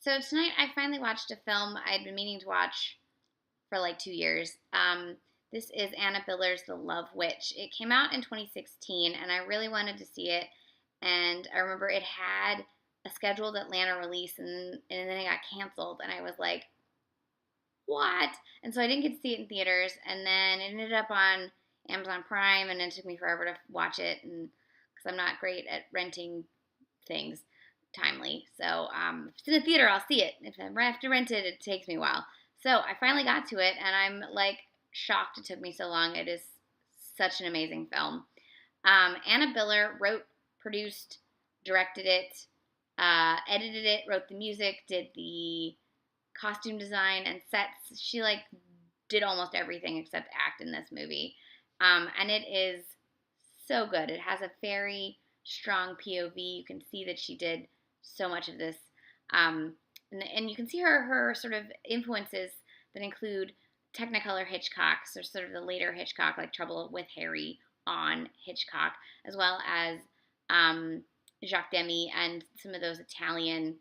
So tonight I finally watched a film I'd been meaning to watch for like 2 years. This is Anna Biller's The Love Witch. It came out in 2016, and I really wanted to see it. And I remember it had a scheduled Atlanta release, and then it got canceled. And I was like, what? And so I didn't get to see it in theaters. And then it ended up on Amazon Prime, and it took me forever to watch it, and because I'm not great at renting things timely. So if it's in a theater, I'll see it. If I have to rent it, it takes me a while. So I finally got to it, and I'm like shocked it took me so long. It is such an amazing film. Anna Biller wrote, produced, directed it, edited it, wrote the music, did the costume design and sets. She like did almost everything except act in this movie. And it is so good. It has a very strong POV. You can see that she did so much of this. And you can see her sort of influences that include Technicolor Hitchcock, so sort of the later Hitchcock, like Trouble with Harry on Hitchcock, as well as Jacques Demy and some of those Italian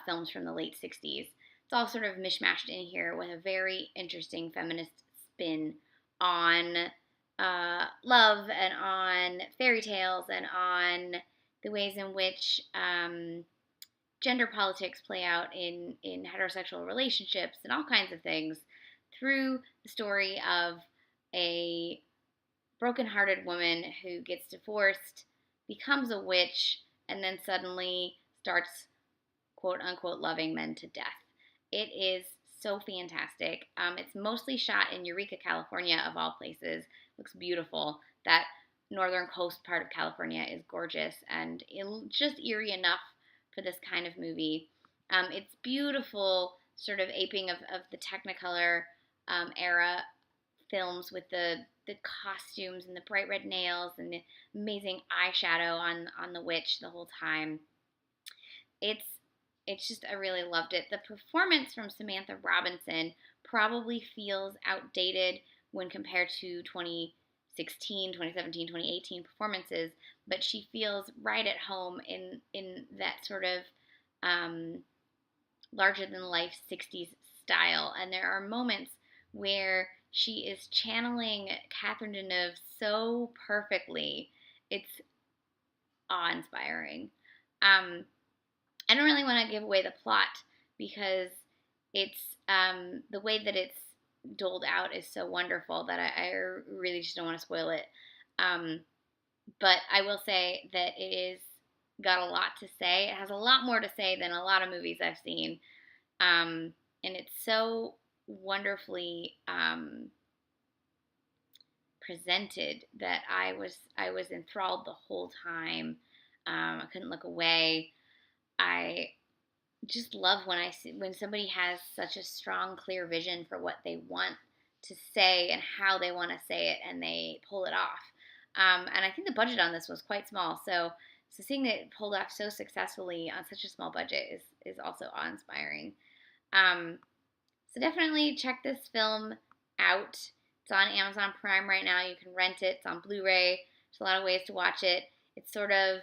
films from the late 60s. It's all sort of mishmashed in here with a very interesting feminist spin on love and on fairy tales and on the ways in which gender politics play out in heterosexual relationships and all kinds of things through the story of a broken-hearted woman who gets divorced, becomes a witch, and then suddenly starts quote-unquote loving men to death. It is so fantastic. It's mostly shot in Eureka, California, of all places. Looks beautiful. That northern coast part of California is gorgeous and just eerie enough for this kind of movie. It's beautiful, sort of aping of the Technicolor era films with the costumes and the bright red nails and the amazing eyeshadow on the witch the whole time. It's just, I really loved it. The performance from Samantha Robinson probably feels outdated when compared to 2016, 2017, 2018 performances, but she feels right at home in that sort of larger-than-life 60s style. And there are moments where she is channeling Catherine Deneuve so perfectly. It's awe-inspiring. I don't really want to give away the plot because it's the way that it's doled out is so wonderful that I really just don't want to spoil it. But I will say that it is got a lot to say. It has a lot more to say than a lot of movies I've seen, and it's so wonderfully presented that I was enthralled the whole time. I couldn't look away. I just love when somebody has such a strong, clear vision for what they want to say and how they want to say it, and they pull it off. And I think the budget on this was quite small, so seeing it pulled off so successfully on such a small budget is also awe-inspiring. So definitely check this film out. It's on Amazon Prime right now. You can rent it. It's on Blu-ray. There's a lot of ways to watch it. It's sort of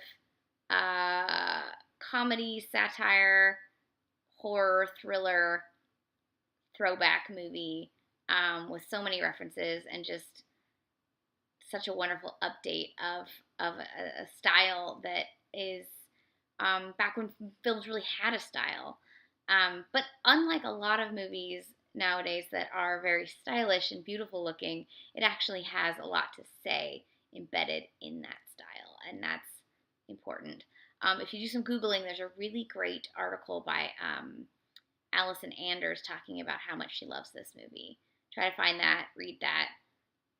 comedy, satire, horror, thriller, throwback movie with so many references and just such a wonderful update of a style that is back when films really had a style. But unlike a lot of movies nowadays that are very stylish and beautiful looking, it actually has a lot to say embedded in that style, and that's important. If you do some Googling, there's a really great article by Allison Anders talking about how much she loves this movie. Try to find that, read that.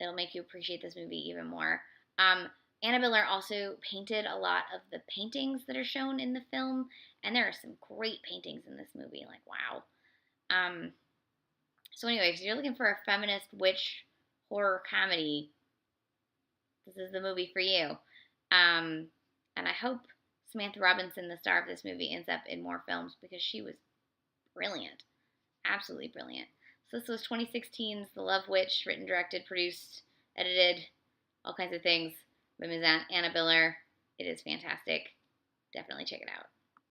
It'll make you appreciate this movie even more. Anna Biller also painted a lot of the paintings that are shown in the film, and there are some great paintings in this movie. Like, wow. So anyway, if you're looking for a feminist witch horror comedy, this is the movie for you. And I hope Samantha Robinson, the star of this movie, ends up in more films because she was brilliant. Absolutely brilliant. So this was 2016's The Love Witch, written, directed, produced, edited, all kinds of things by Ms. Anna Biller. It is fantastic. Definitely check it out.